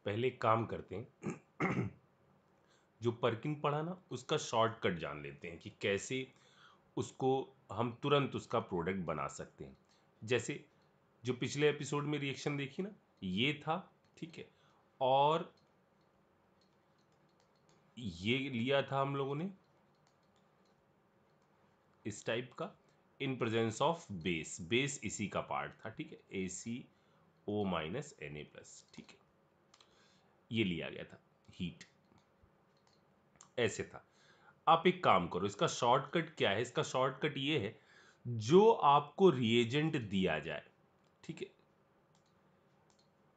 पहले एक काम करते हैं जो पर्किन पढ़ा ना उसका शॉर्टकट जान लेते हैं कि कैसे उसको हम तुरंत उसका प्रोडक्ट बना सकते हैं। जैसे जो पिछले एपिसोड में रिएक्शन देखी ना, ये था, ठीक है, और ये लिया था हम लोगों ने इस टाइप का in presence of base, base इसी का पार्ट था, ठीक है, ACO माइनस Na प्लस, ठीक है, ये लिया गया था, हीट ऐसे था। आप एक काम करो, इसका शॉर्टकट क्या है? इसका शॉर्टकट ये है, जो आपको रिएजेंट दिया जाए, ठीक है,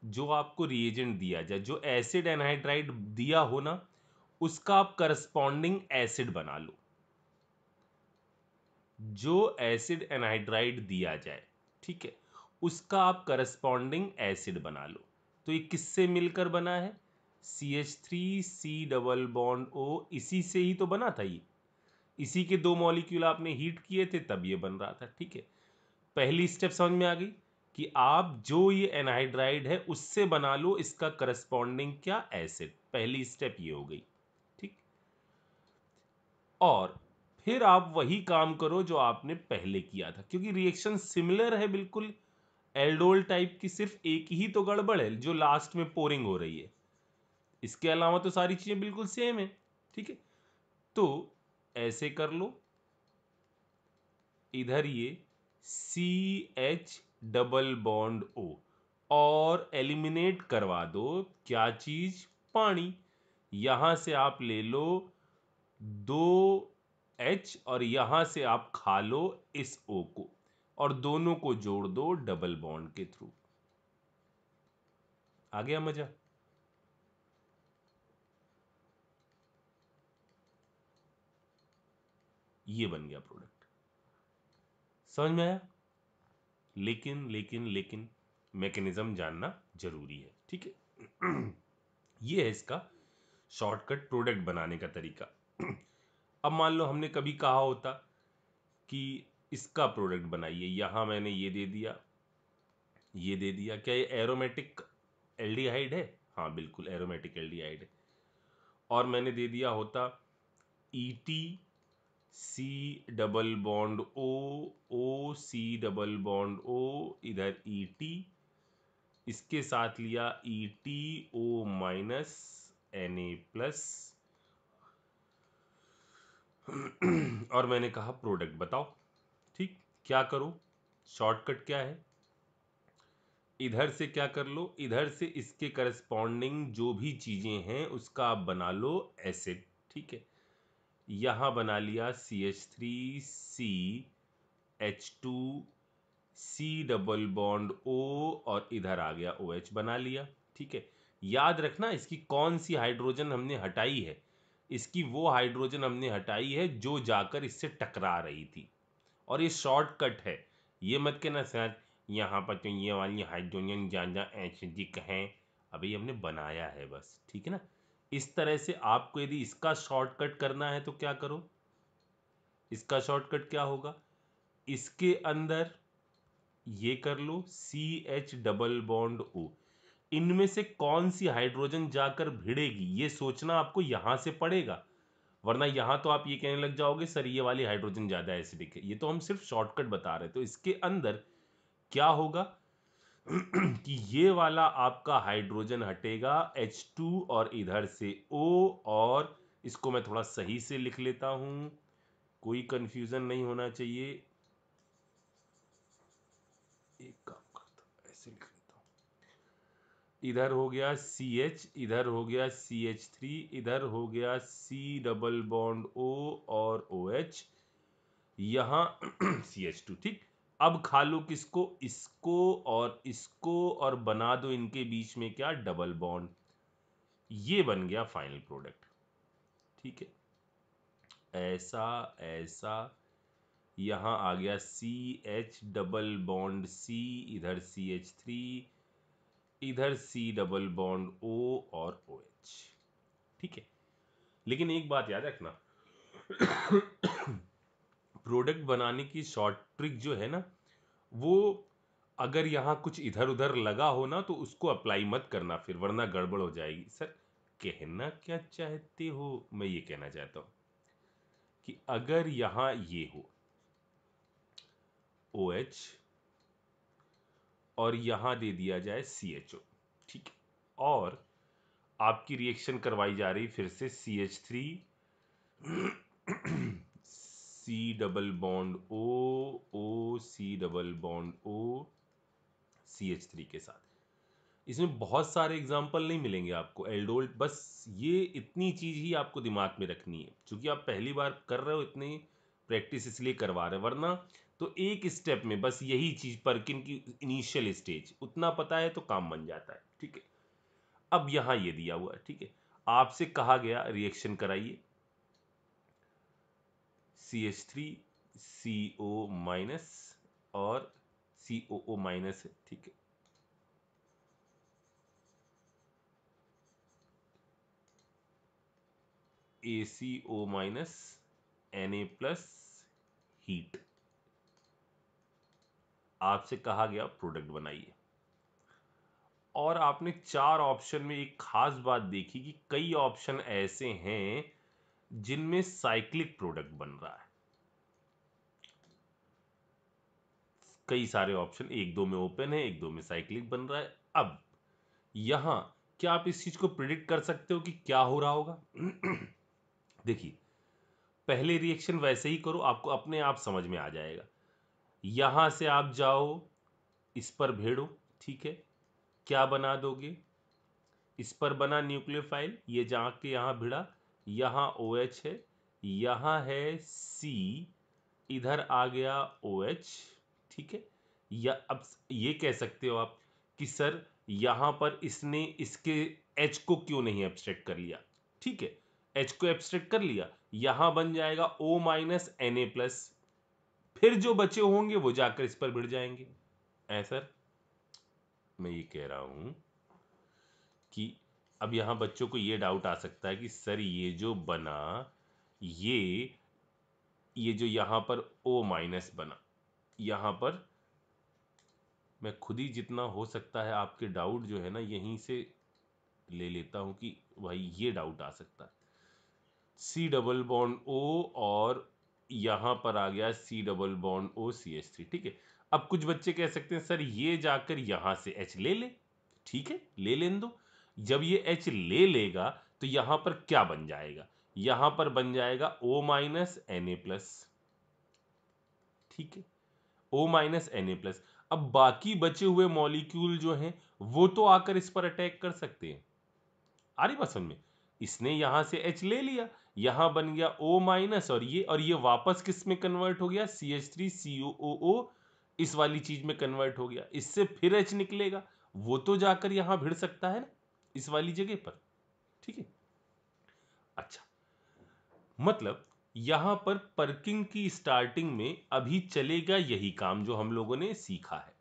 जो आपको रिएजेंट दिया जाए, जो एसिड एनहाइड्राइड दिया हो ना, उसका आप करस्पॉन्डिंग एसिड बना लो। जो एसिड एनहाइड्राइड दिया जाए, ठीक है, उसका आप करस्पॉन्डिंग एसिड बना लो। तो ये किससे मिलकर बना है? CH3C डबल बॉन्ड O, इसी से ही तो बना था ये। इसी के दो मॉलिक्यूल आपने हीट किए थे तब ये बन रहा था, ठीक है। पहली स्टेप समझ में आ गई कि आप जो ये एनहाइड्राइड है उससे बना लो इसका करस्पॉन्डिंग क्या, एसिड। पहली स्टेप ये हो गई, ठीक। और फिर आप वही काम करो जो आपने पहले किया था, क्योंकि रिएक्शन सिमिलर है बिल्कुल, एल्डोल टाइप की, सिर्फ एक ही तो गड़बड़ है जो लास्ट में पोरिंग हो रही है। इसके अलावा तो सारी चीजें बिल्कुल सेम है, ठीक है। तो ऐसे कर लो, इधर ये CH डबल बॉन्ड O और एलिमिनेट करवा दो क्या चीज, पानी। यहां से आप ले लो 2H और यहां से आप खा लो इस O को और दोनों को जोड़ दो डबल बॉन्ड के थ्रू। आ गया मजा? ये बन गया प्रोडक्ट। समझ में आया? लेकिन लेकिन लेकिन मैकेनिज्म जानना जरूरी है, ठीक है। ये है इसका शॉर्टकट प्रोडक्ट बनाने का तरीका। अब मान लो हमने कभी कहा होता कि इसका प्रोडक्ट बनाइए, यहां मैंने ये दे दिया, ये दे दिया, क्या ये एरोमेटिक एल्डिहाइड है? हाँ बिल्कुल एरोमेटिक एल्डिहाइड है। और मैंने दे दिया होता ET C double bond O double bond O, इधर ET, इसके साथ लिया ETO माइनस Na प्लस, और मैंने कहा प्रोडक्ट बताओ, ठीक। क्या करो, शॉर्टकट क्या है? इधर से क्या कर लो, इधर से इसके करस्पॉन्डिंग जो भी चीजें हैं उसका आप बना लो एसिड, ठीक है। यहां बना लिया CH3CH2C डबल बॉन्ड O और इधर आ गया OH बना लिया, ठीक है। याद रखना इसकी कौन सी हाइड्रोजन हमने हटाई है, इसकी वो हाइड्रोजन हमने हटाई है जो जाकर इससे टकरा रही थी। और ये शॉर्टकट है, ये मत कहना सर यहाँ पर तो ये वाली हाइड्रोजन ज़्यादा एसिडिक हैं। अभी हमने बनाया है बस, ठीक है ना। इस तरह से आपको यदि इसका शॉर्टकट करना है तो क्या करो, इसका शॉर्टकट क्या होगा, इसके अंदर ये कर लो CH डबल बॉन्ड O, इनमें से कौन सी हाइड्रोजन जाकर भिड़ेगी ये सोचना आपको यहां से पड़ेगा, वरना यहां तो आप ये कहने लग जाओगे सर ये वाली हाइड्रोजन ज्यादा एसिडिक है। ये तो हम सिर्फ शॉर्टकट बता रहे, तो इसके अंदर क्या होगा कि ये वाला आपका हाइड्रोजन हटेगा H2 और इधर से O, और इसको मैं थोड़ा सही से लिख लेता हूं, कोई कंफ्यूजन नहीं होना चाहिए। एक काम करता हूं, ऐसे लिख लेता हूं, इधर हो गया CH, इधर हो गया CH3, इधर हो गया C डबल बॉन्ड O और OH, यहां CH2, ठीक। अब खा लो किसको, इसको और इसको, और बना दो इनके बीच में क्या, डबल बॉन्ड। ये बन गया फाइनल प्रोडक्ट, ठीक है। ऐसा ऐसा, यहां आ गया CH डबल बॉन्ड C, इधर CH3, इधर C डबल बॉन्ड O और OH, ठीक है। लेकिन एक बात याद रखना, प्रोडक्ट बनाने की शॉर्ट ट्रिक जो है ना, वो अगर यहाँ कुछ इधर उधर लगा हो ना तो उसको अप्लाई मत करना फिर, वरना गड़बड़ हो जाएगी। सर कहना क्या चाहते हो? मैं ये कहना चाहता हूं कि अगर यहां ये हो OH और यहां दे दिया जाए CHO, ठीक है, और आपकी रिएक्शन करवाई जा रही फिर से CH3 C double bond O C double bond O CH3 के साथ। इसमें बहुत सारे एग्जाम्पल नहीं मिलेंगे आपको एल्डोल, बस ये इतनी चीज ही आपको दिमाग में रखनी है, क्योंकि आप पहली बार कर रहे हो, इतनी प्रैक्टिस इसलिए करवा रहे हैं, वरना तो एक स्टेप में बस यही चीज परकिन की इनिशियल स्टेज उतना पता है तो काम बन जाता है, ठीक है। अब यहां ये दिया हुआ है, ठीक है, आपसे कहा गया रिएक्शन कराइए CH3 CO माइनस और COO माइनस है, ठीक है, ACO minus Na plus heat. आपसे कहा गया प्रोडक्ट बनाइए, और आपने 4 ऑप्शन में एक खास बात देखी कि कई ऑप्शन ऐसे हैं जिनमें साइक्लिक प्रोडक्ट बन रहा है। कई सारे ऑप्शन, एक दो में ओपन है, एक दो में साइक्लिक बन रहा है। अब यहां क्या आप इस चीज को प्रिडिक्ट कर सकते हो कि क्या हो रहा होगा? देखिए, पहले रिएक्शन वैसे ही करो, आपको अपने आप समझ में आ जाएगा। यहां से आप जाओ, इस पर भेड़ो, ठीक है, क्या बना दोगे? इस पर बना न्यूक्लियोफाइल, ये जाके यहां भिड़ा, यहां OH है, यहां है C, इधर आ गया OH, ठीक है। या अब ये कह सकते हो आप कि सर यहां पर इसने इसके H को क्यों नहीं एब्स्ट्रैक्ट कर लिया? ठीक है, H को एब्स्ट्रैक्ट कर लिया, यहां बन जाएगा O माइनस Na प्लस, फिर जो बचे होंगे वो जाकर इस पर भिड़ जाएंगे। सर मैं ये कह रहा हूं कि अब यहां बच्चों को ये डाउट आ सकता है कि सर ये जो बना, ये ये जो यहां पर O माइनस बना, यहां पर मैं खुद ही जितना हो सकता है आपके डाउट जो है ना यहीं से ले लेता हूं कि भाई ये डाउट आ सकता है। C डबल बॉन्ड O और यहां पर आ गया C double bond O CH3, ठीक है। अब कुछ बच्चे कह सकते हैं सर ये जाकर यहां से H ले ले, ठीक है, ले लेने दो। जब ये H ले लेगा तो यहां पर क्या बन जाएगा? यहां पर बन जाएगा O माइनस Na प्लस, ठीक है, O माइनस Na प्लस। अब बाकी बचे हुए मॉलिक्यूल जो हैं वो तो आकर इस पर अटैक कर सकते हैं। आ रही बात समझ में? इसने यहां से H ले लिया, यहां बन गया O माइनस, और ये वापस किस में कन्वर्ट हो गया? CH3 COO, इस वाली चीज में कन्वर्ट हो गया। इससे फिर H निकलेगा, वो तो जाकर यहां भिड़ सकता है ना इस वाली जगह पर, ठीक है। अच्छा, मतलब यहां पर पर्किंग की स्टार्टिंग में अभी चलेगा यही काम जो हम लोगों ने सीखा है।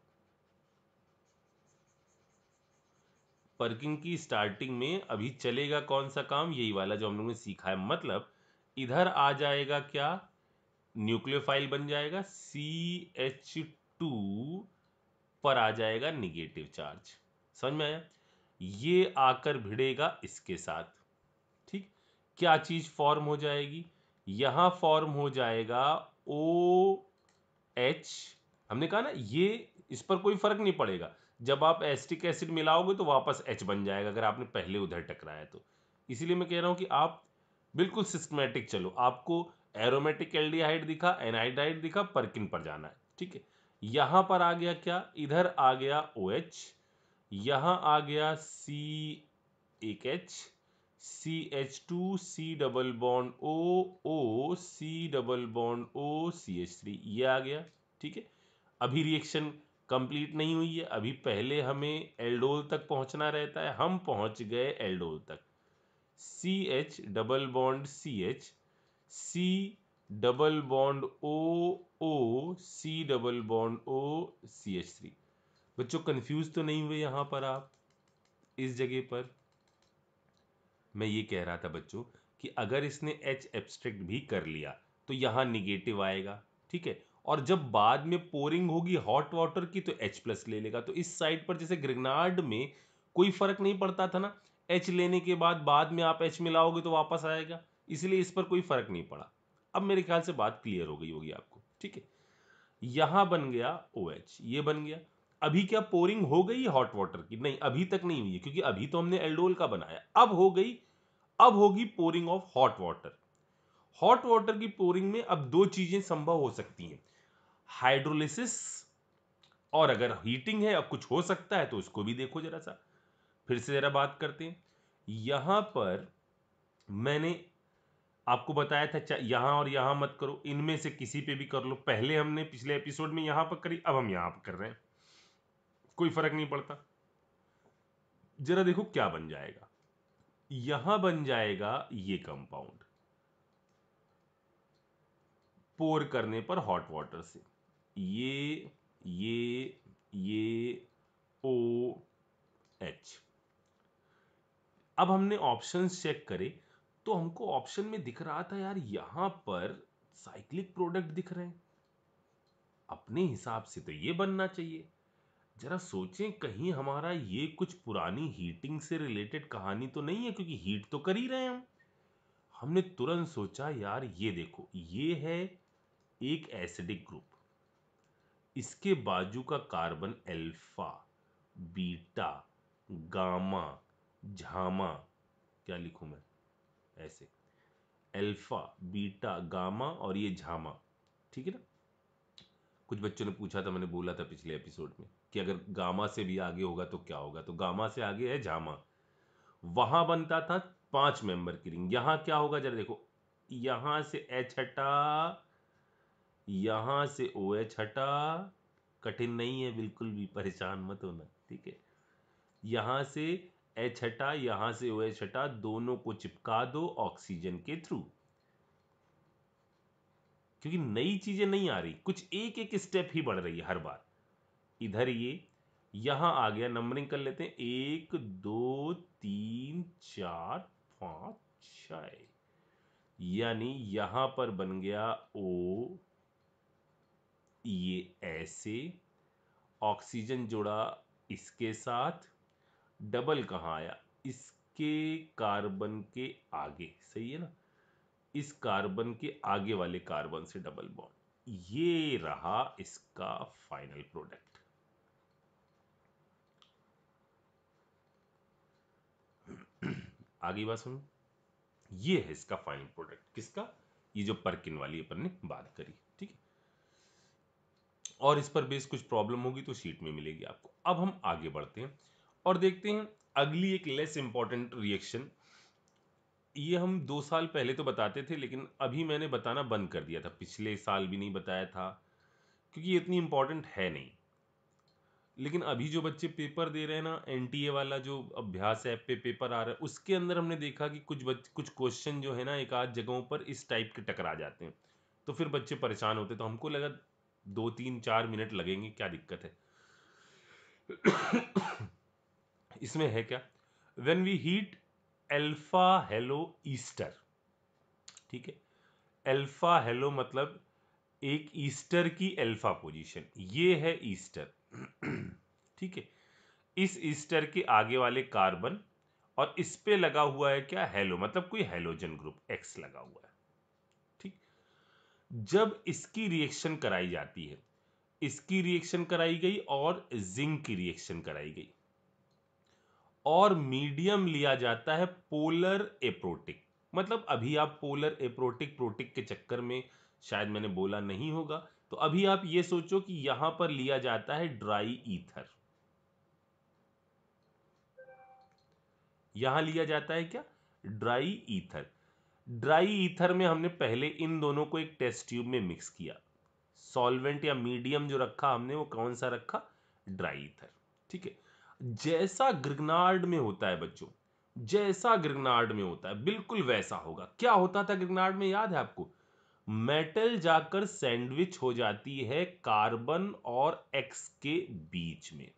पर्किंग की स्टार्टिंग में अभी चलेगा कौन सा काम? यही वाला जो हम लोगों ने सीखा है। मतलब इधर आ जाएगा क्या? न्यूक्लियोफाइल बन जाएगा, CH2 पर आ जाएगा निगेटिव चार्ज। समझ में आया? ये आकर भिड़ेगा इसके साथ, ठीक। क्या चीज फॉर्म हो जाएगी? यहां फॉर्म हो जाएगा OH। हमने कहा ना ये, इस पर कोई फर्क नहीं पड़ेगा, जब आप एसिटिक एसिड मिलाओगे तो वापस H बन जाएगा, अगर आपने पहले उधर टकराया तो। इसीलिए मैं कह रहा हूं कि आप बिल्कुल सिस्टमैटिक चलो। आपको एरोमेटिक एल्डिहाइड दिखा, एनहाइड्राइड दिखा, पर्किन पर जाना है, ठीक है। यहां पर आ गया क्या? इधर आ गया OH, यहां आ गया C, एक H, CH2 C double bond O C double bond O CH3, ये आ गया, ठीक है। अभी रिएक्शन कंप्लीट नहीं हुई है, अभी पहले हमें एल्डोल तक पहुंचना रहता है, हम पहुंच गए एल्डोल तक। CH double bond CH, C double bond O C double bond O CH3। बच्चों कंफ्यूज तो नहीं हुए यहां पर आप इस जगह पर? मैं ये कह रहा था बच्चों कि अगर इसने H एब्स्ट्रैक्ट भी कर लिया तो यहां निगेटिव आएगा, ठीक है, और जब बाद में पोरिंग होगी हॉट वाटर की तो H+ ले लेगा। तो इस साइड पर जैसे ग्रिग्नार्ड में कोई फर्क नहीं पड़ता था ना, H लेने के बाद में आप H मिलाओगे तो वापस आएगा, इसलिए इस पर कोई फर्क नहीं पड़ा। अब मेरे ख्याल से बात क्लियर हो गई होगी आपको, ठीक है। यहां बन गया OH, ये बन गया। अभी क्या पोरिंग हो गई हॉट वाटर की? नहीं, अभी तक नहीं हुई है, क्योंकि अभी तो हमने एल्डोल का बनाया। अब हो गई, अब होगी pouring of hot water. Hot water की पोरिंग में अब दो चीजें संभव हो सकती हैं, हाइड्रोलिसिस, और अगर हीटिंग है, अब कुछ हो सकता है तो उसको भी देखो जरा सा। फिर से जरा बात करते हैं। यहां पर मैंने आपको बताया था यहां और यहां मत करो, इनमें से किसी पे भी कर लो। पहले हमने पिछले एपिसोड में यहां पर करी, अब हम यहां पर कर रहे हैं, कोई फर्क नहीं पड़ता। जरा देखो क्या बन जाएगा। यहां बन जाएगा ये कंपाउंड पोर करने पर हॉट वाटर से, ये OH। अब हमने ऑप्शंस चेक करे तो हमको ऑप्शन में दिख रहा था यार, यहां पर साइक्लिक प्रोडक्ट दिख रहे हैं, अपने हिसाब से तो ये बनना चाहिए। जरा सोचें कहीं हमारा ये कुछ पुरानी हीटिंग से रिलेटेड कहानी तो नहीं है, क्योंकि हीट तो कर ही रहे हैं हम। हमने तुरंत सोचा यार ये देखो, ये है एक एसिडिक ग्रुप, इसके बाजू का कार्बन अल्फा, बीटा, गामा, झामा, क्या लिखूं मैं ऐसे, अल्फा, बीटा, गामा और ये झामा, ठीक है ना। कुछ बच्चों ने पूछा था, मैंने बोला था पिछले एपिसोड में कि अगर गामा से भी आगे होगा तो क्या होगा, तो गामा से आगे है झामा। वहां बनता था 5 मेंबर की रिंग, यहां क्या होगा जरा देखो, यहां से H हटा, यहां से OH हटा, कठिन नहीं है बिल्कुल भी, परेशान मत होना, ठीक है। यहां से H हटा, यहां से OH हटा, दोनों को चिपका दो ऑक्सीजन के थ्रू, क्योंकि नई चीजें नहीं आ रही, कुछ एक एक स्टेप ही बढ़ रही है हर बार। इधर ये यहां आ गया, नंबरिंग कर लेते हैं, 1 2 3 4 5 6, यानी यहां पर बन गया O, ये ऐसे, ऑक्सीजन जुड़ा इसके साथ, डबल कहाँ आया, इसके कार्बन के आगे, सही है ना, इस कार्बन के आगे वाले कार्बन से डबल बॉन्ड, ये रहा इसका फाइनल प्रोडक्ट। आगे बात सुनो, ये है इसका फाइनल प्रोडक्ट, किसका, ये जो पर्किन वाली अपन ने बात करी, ठीक है। और इस पर बेस कुछ प्रॉब्लम होगी तो शीट में मिलेगी आपको। अब हम आगे बढ़ते हैं और देखते हैं अगली एक लेस इंपॉर्टेंट रिएक्शन। ये हम 2 साल पहले तो बताते थे, लेकिन अभी मैंने बताना बंद कर दिया था, पिछले साल भी नहीं बताया था, क्योंकि ये इतनी इंपॉर्टेंट है नहीं। लेकिन अभी जो बच्चे पेपर दे रहे हैं ना, NTA वाला जो अभ्यास ऐप पे पेपर आ रहा है, उसके अंदर हमने देखा कि कुछ क्वेश्चन जो है ना, एक आध जगहों पर इस टाइप के टकरा जाते हैं, तो फिर बच्चे परेशान होते, तो हमको लगा 2 3 4 मिनट लगेंगे, क्या दिक्कत है। इसमें है क्या, when we heat alpha halo ester, ठीक है, अल्फा हेलो मतलब एक ईस्टर की अल्फा पोजीशन, ये है ईस्टर, ठीक है। इस ईस्टर के आगे वाले कार्बन और इस पे लगा हुआ है क्या, हेलो, मतलब कोई हेलोजन ग्रुप X लगा हुआ है, ठीक। जब इसकी रिएक्शन कराई जाती है, इसकी रिएक्शन कराई गई और जिंक की रिएक्शन कराई गई, और मीडियम लिया जाता है पोलर एप्रोटिक। मतलब अभी आप पोलर एप्रोटिक प्रोटिक के चक्कर में शायद मैंने बोला नहीं होगा, तो अभी आप ये सोचो कि यहां पर लिया जाता है ड्राई ईथर, यहां लिया जाता है क्या, ड्राई ईथर। ड्राई ईथर में हमने पहले इन दोनों को एक टेस्ट ट्यूब में मिक्स किया, सॉल्वेंट या मीडियम जो रखा हमने वो कौन सा रखा, ड्राई ईथर, ठीक है। जैसा ग्रिग्नार्ड में होता है बच्चों, जैसा ग्रिग्नार्ड में होता है बिल्कुल वैसा होगा। क्या होता था ग्रिग्नार्ड में, याद है आपको, मेटल जाकर सैंडविच हो जाती है कार्बन और X के बीच में,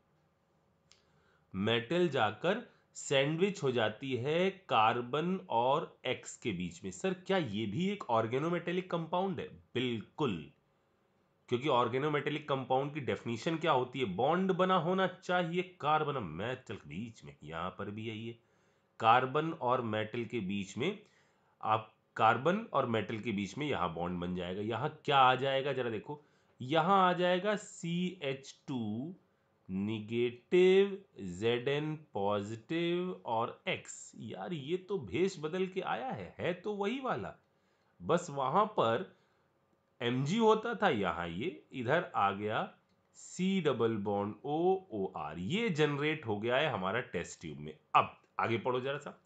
मेटल जाकर सैंडविच हो जाती है कार्बन और X के बीच में। सर क्या ये भी एक ऑर्गेनोमेटेलिक कंपाउंड है, बिल्कुल, क्योंकि ऑर्गेनोमेटेलिक कंपाउंड की डेफिनेशन क्या होती है, बॉन्ड बना होना चाहिए कार्बन मेटल के बीच में, यहां पर भी यही है, कार्बन और मेटल के बीच में, आप कार्बन और मेटल के बीच में यहां बॉन्ड बन जाएगा। यहां क्या आ जाएगा जरा देखो, यहां आ जाएगा CH2 निगेटिव, Zn पॉजिटिव और X। यार ये तो भेष बदल के आया है तो वही वाला, बस वहां पर Mg होता था, यहां ये इधर आ गया C डबल बॉन्ड OR, ये जनरेट हो गया है हमारा टेस्ट ट्यूब में। अब आगे पढ़ो जरा सा,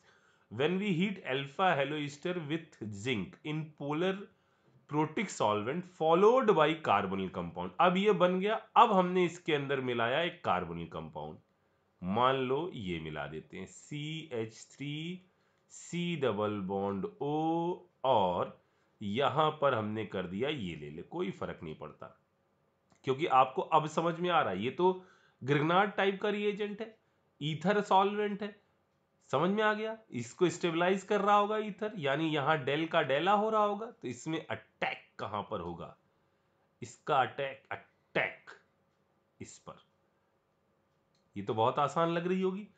when we heat alpha haloester with zinc in polar protic solvent followed by carbonyl compound, अब ये बन गया, अब हमने इसके अंदर मिलाया एक कार्बोनिल कंपाउंड, मान लो ये मिला देते हैं CH3 C double bond O, और यहां पर हमने कर दिया, ये ले ले कोई फर्क नहीं पड़ता, क्योंकि आपको अब समझ में आ रहा है ये तो ग्रिग्नार्ड टाइप का रिएजेंट है, ईथर सॉल्वेंट है, समझ में आ गया, इसको स्टेबलाइज कर रहा होगा ईथर, यानी यहां डेल का डेला हो रहा होगा, तो इसमें अटैक कहां पर होगा, इसका अटैक अटैक इस पर, ये तो बहुत आसान लग रही होगी।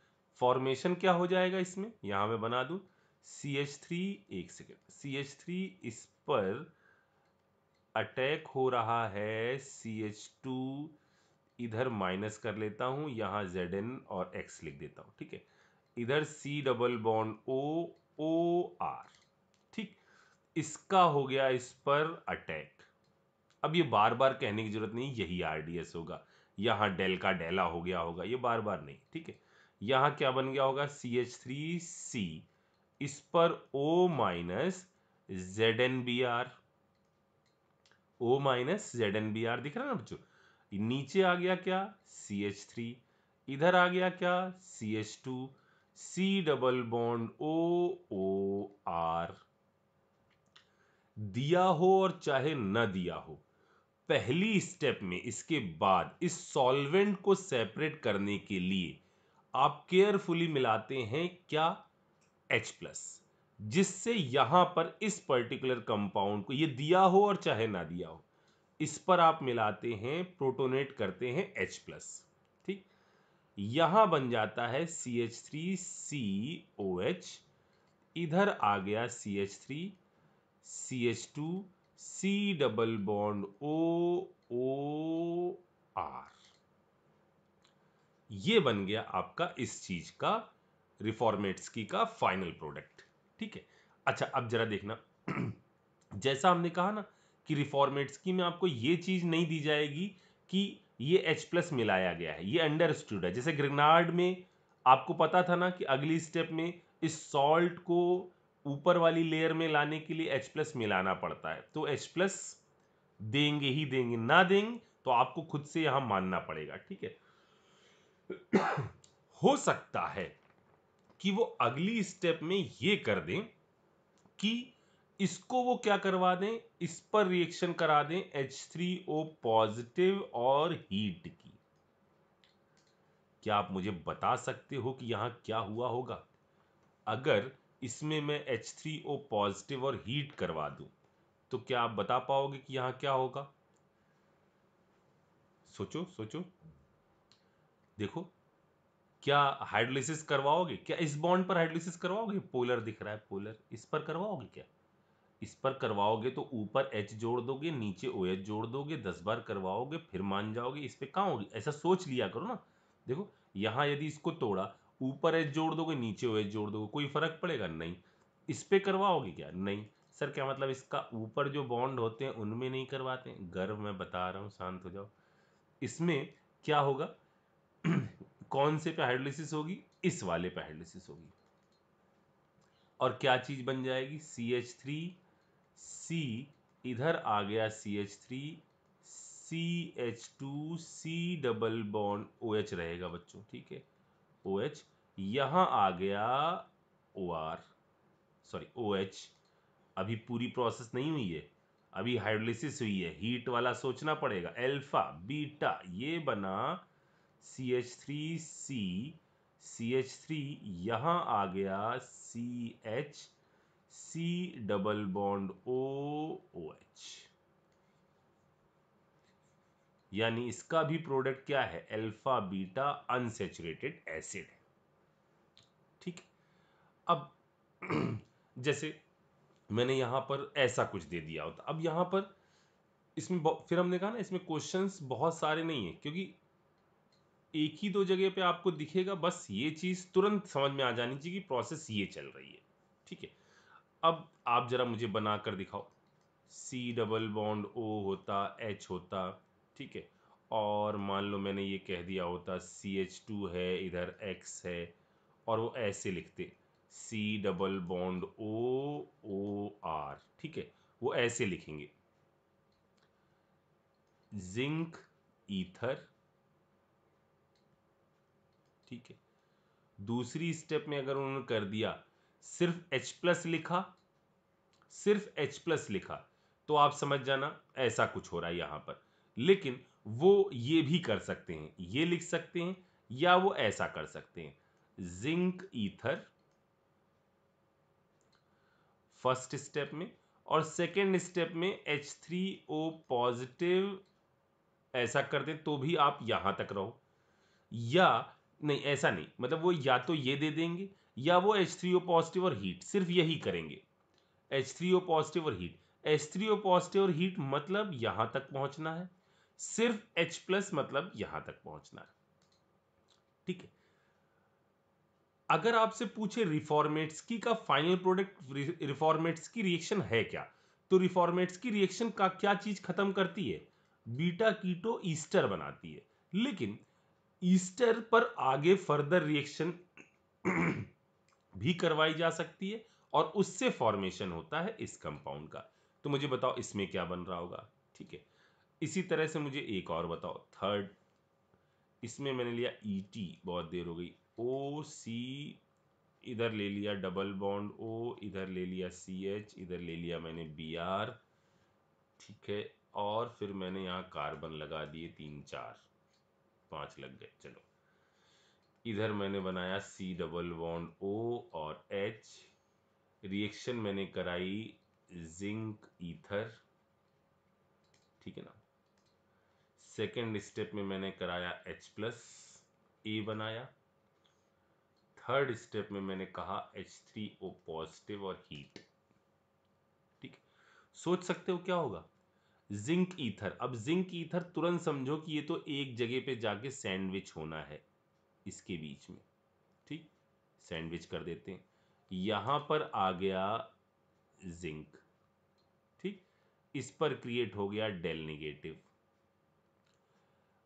फॉर्मेशन क्या हो जाएगा इसमें, यहां मैं बना दूं CH3, एक सेकेंड, CH3 इस पर अटैक हो रहा है, CH2 इधर माइनस कर लेता हूं, यहां Zn और X लिख देता हूं, ठीक है, इधर C डबल बॉन्ड OR, ठीक, इसका हो गया इस पर अटैक। अब ये बार बार कहने की जरूरत नहीं, यही RDS होगा, यहां डेल का डेला हो गया होगा, ये बार बार नहीं, ठीक है। यहां क्या बन गया होगा CH3C, इस पर O minus ZnBr, O minus ZnBr दिख रहा है ना बच्चों, नीचे आ गया क्या CH3, इधर आ गया क्या CH2, C double bond OR, दिया हो और चाहे न दिया हो, पहली स्टेप में इसके बाद इस सॉल्वेंट को सेपरेट करने के लिए आप केयरफुली मिलाते हैं क्या H+, जिससे यहां पर इस पर्टिकुलर कंपाउंड को, ये दिया हो और चाहे ना दिया हो, इस पर आप मिलाते हैं, प्रोटोनेट करते हैं H+, ठीक, यहां बन जाता है CH3COH, इधर आ गया CH3 CH2 C double bond OR, ये बन गया आपका इस चीज का रिफॉर्मेट्सकी का फाइनल प्रोडक्ट, ठीक है। अच्छा अब जरा देखना जैसा हमने कहा ना कि रिफॉर्मेट्सकी में आपको ये चीज नहीं दी जाएगी कि ये H+ मिलाया गया है, ये अंडरस्टूड है, जैसे ग्रेनार्ड में आपको पता था ना कि अगली स्टेप में इस सॉल्ट को ऊपर वाली लेयर में लाने के लिए H+ मिलाना पड़ता है, तो H+ देंगे ही देंगे, ना देंगे तो आपको खुद से यहां मानना पड़ेगा, ठीक है। हो सकता है कि वो अगली स्टेप में ये कर दें कि इसको वो क्या करवा दें, इस पर रिएक्शन करा दें H3O पॉजिटिव और हीट की। क्या आप मुझे बता सकते हो कि यहां क्या हुआ होगा अगर इसमें मैं H3O पॉजिटिव और हीट करवा दूं, तो क्या आप बता पाओगे कि यहां क्या होगा, सोचो सोचो, देखो, क्या हाइड्रोलिसिस करवाओगे, क्या इस बॉन्ड पर हाइड्रोलिसिस करवाओगे, पोलर दिख रहा है, पोलर इस पर करवाओगे क्या, इस पर करवाओगे तो ऊपर H जोड़ दोगे, नीचे OH जोड़ दोगे, 10 बार करवाओगे फिर मान जाओगे, इस पे कहां होगी, ऐसा सोच लिया करो ना। देखो यहां यदि इसको तोड़ा, ऊपर H जोड़ दोगे, नीचे OH जोड़ दोगे, कोई फर्क पड़ेगा नहीं, इस पे करवाओगे क्या, नहीं। सर क्या मतलब इसका ऊपर जो बॉन्ड होते हैं उनमें नहीं करवाते हैं, गर्व मैं बता रहा हूं, शांत हो जाओ। इसमें क्या होगा कौन से पे हाइड्रोलिसिस होगी, इस वाले पे हाइड्रोलिसिस होगी, और क्या चीज बन जाएगी CH3C, इधर आ गया CH3 CH2C double bond OH रहेगा बच्चों, ठीक है, OH, यहां आ गया OR, सॉरी OH, अभी पूरी प्रोसेस नहीं हुई है, अभी हाइड्रोलिसिस हुई है, हीट वाला सोचना पड़ेगा, अल्फा बीटा, ये बना CH3C, CH3 यहां आ गया CH C double bond OH, यानी इसका भी प्रोडक्ट क्या है, अल्फा बीटा अनसैचुरेटेड एसिड है। ठीक है, अब जैसे मैंने यहां पर ऐसा कुछ दे दिया होता, अब यहां पर इसमें फिर हमने कहा ना इसमें क्वेश्चंस बहुत सारे नहीं है, क्योंकि एक ही दो जगह पे आपको दिखेगा, बस ये चीज तुरंत समझ में आ जानी चाहिए कि प्रोसेस ये चल रही है। ठीक है, अब आप जरा मुझे बना कर दिखाओ, सी डबल बॉन्ड ओ होता, एच होता, ठीक है, और मान लो मैंने ये कह दिया होता CH2 है, इधर X है, और वो ऐसे लिखते C double bond O R, ठीक है, वो ऐसे लिखेंगे जिंक ईथर। ठीक है, दूसरी स्टेप में अगर उन्होंने कर दिया सिर्फ H प्लस लिखा, सिर्फ H प्लस लिखा, तो आप समझ जाना ऐसा कुछ हो रहा है यहां पर। लेकिन वो ये भी कर सकते हैं, ये लिख सकते हैं, या वो ऐसा कर सकते हैं जिंक ईथर फर्स्ट स्टेप में, और सेकेंड स्टेप में H3O पॉजिटिव ऐसा कर दें तो भी आप यहां तक रहो, या नहीं ऐसा नहीं, मतलब वो या तो ये दे देंगे या वो H3O पॉजिटिव और हीट सिर्फ यही करेंगे, H3O पॉजिटिव और हीट, H3O पॉजिटिव और हीट मतलब यहां तक पहुंचना है, सिर्फ H प्लस मतलब यहां तक पहुंचना है। ठीक है, अगर आपसे पूछे रिफॉर्मेट्सकी का फाइनल प्रोडक्ट, रिफॉर्मेट्सकी रिएक्शन है क्या, तो रिफॉर्मेट्सकी रिएक्शन का क्या चीज खत्म करती है, बीटा कीटो ईस्टर बनाती है, लेकिन ईस्टर पर आगे फर्दर रिएक्शन भी करवाई जा सकती है, और उससे फॉर्मेशन होता है इस कंपाउंड का। तो मुझे बताओ इसमें क्या बन रहा होगा। ठीक है, इसी तरह से मुझे एक और बताओ, थर्ड, इसमें मैंने लिया ET, बहुत देर हो गई, OC, इधर ले लिया डबल बॉन्ड O, इधर ले लिया CH, इधर ले लिया मैंने Br। ठीक है, और फिर मैंने यहाँ कार्बन लगा दिए 3 4 5 लग गए। चलो, इधर मैंने बनाया C डबल बॉन्ड O और H, रिएक्शन मैंने कराई जिंक ईथर। ठीक है ना, सेकेंड स्टेप में मैंने कराया H प्लस A बनाया, थर्ड स्टेप में मैंने कहा H3O पॉजिटिव और हीट। ठीक, सोच सकते हो क्या होगा, जिंक ईथर। अब जिंक ईथर तुरंत समझो कि ये तो एक जगह पे जाके सैंडविच होना है इसके बीच में। ठीक, सैंडविच कर देते हैं, यहां पर आ गया जिंक। ठीक, इस पर क्रिएट हो गया डेल नेगेटिव,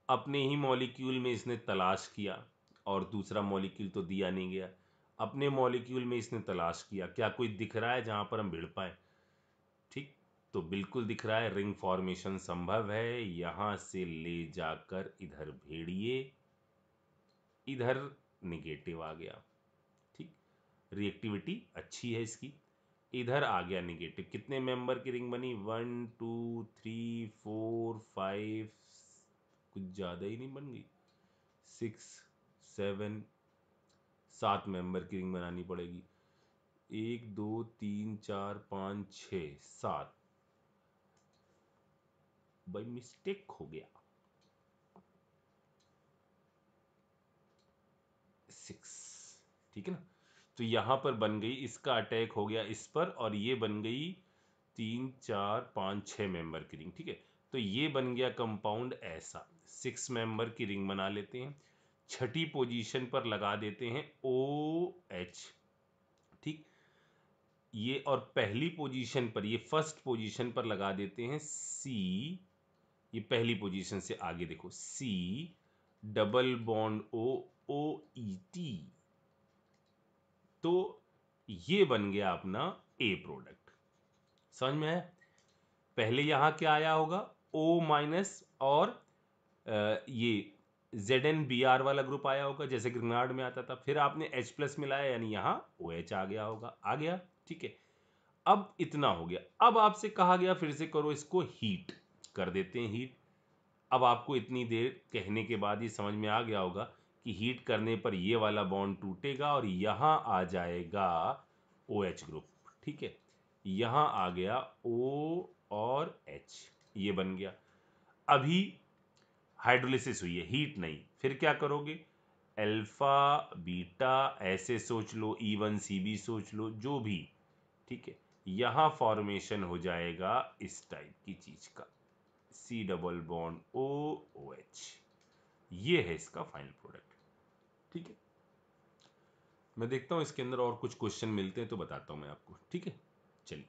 अपने ही मॉलिक्यूल में इसने तलाश किया, और दूसरा मॉलिक्यूल तो दिया नहीं गया, अपने मॉलिक्यूल में इसने तलाश किया, क्या कोई दिख रहा है जहां पर हम भिड़ पाए। ठीक, तो बिल्कुल दिख रहा है, रिंग फॉर्मेशन संभव है, यहां से ले जाकर इधर भेड़िए, इधर निगेटिव आ गया। ठीक, रिएक्टिविटी अच्छी है इसकी, इधर आ गया निगेटिव, कितने मेंबर की रिंग बनी, 1 2 3 4 5, कुछ ज्यादा ही नहीं बन गई, 6 7, 7 मेंबर की रिंग बनानी पड़ेगी, 1 2 3 4 5 6 7, बाई मिस्टेक हो गया 6। ठीक है ना, तो यहां पर बन गई, इसका अटैक हो गया इस पर, और ये बन गई 3 4 5 6 मेंबर की रिंग। ठीक है, तो ये बन गया कंपाउंड ऐसा, 6 मेंबर की रिंग बना लेते हैं, छठी पोजीशन पर लगा देते हैं OH। ठीक, ये और पहली पोजीशन पर, ये फर्स्ट पोजीशन पर लगा देते हैं C, ये पहली पोजीशन से आगे देखो C डबल बॉन्ड OOET, तो ये बन गया अपना A प्रोडक्ट। समझ में आया, पहले यहां क्या आया होगा, O माइनस, और ये ZnBr वाला ग्रुप आया होगा जैसे ग्रेनाड में आता था, फिर आपने H प्लस मिलाया, यानी यहां OH आ गया होगा, आ गया। ठीक है, अब इतना हो गया, अब आपसे कहा गया फिर से करो इसको हीट, कर देते हैं हीट। अब आपको इतनी देर कहने के बाद ये समझ में आ गया होगा कि हीट करने पर ये वाला बॉन्ड टूटेगा और यहां आ जाएगा OH ग्रुप। ठीक है, यहां आ गया O और H, ये बन गया। अभी हाइड्रोलिसिस हुई है, हीट नहीं। फिर क्या करोगे, अल्फा बीटा ऐसे सोच लो, E1CB सोच लो, जो भी, ठीक है। यहां फॉर्मेशन हो जाएगा इस टाइप की चीज का, C डबल बॉन्ड OH। ये है इसका फाइनल प्रोडक्ट, ठीक है। मैं देखता हूं इसके अंदर और कुछ क्वेश्चन मिलते हैं तो बताता हूं मैं आपको, ठीक है। चलिए।